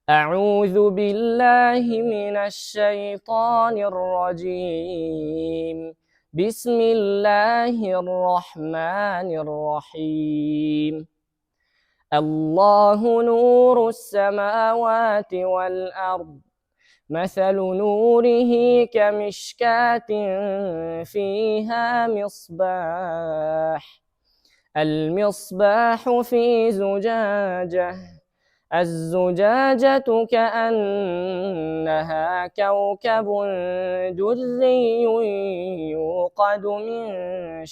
أعوذ بالله من الشيطان الرجيم. بسم الله الرحمن الرحيم. الله نور السماوات والأرض، مثل نوره كمشكاة فيها مصباح، المصباح في زجاجة، الزجاجة كأنها كوكب دري يوقد من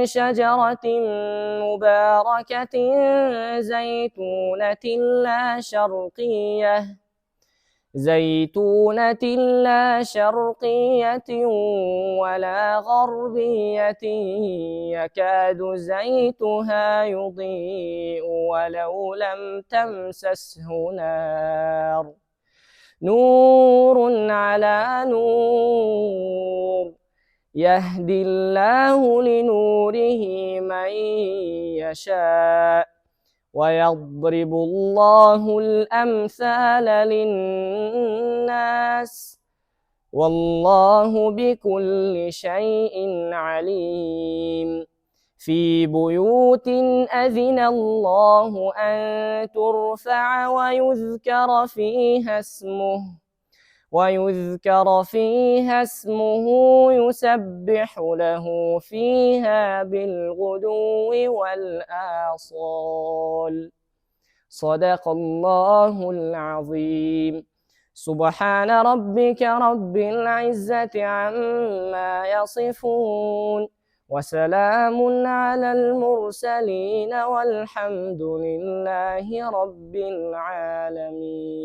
شجرة مباركة زيتونة لا شرقية ولا غربية، يكاد زيتها يضيء ولو لم تمسسه نار، نور على نور، يهدي الله لنوره من يشاء، ويضرب الله الأمثال للناس، والله بكل شيء عليم. في بيوت أذن الله أن ترفع ويذكر فيها اسمه يسبح له فيها بالغدو والآصال. صدق الله العظيم. سبحان ربك رب العزة عما يصفون، وسلام على المرسلين، والحمد لله رب العالمين.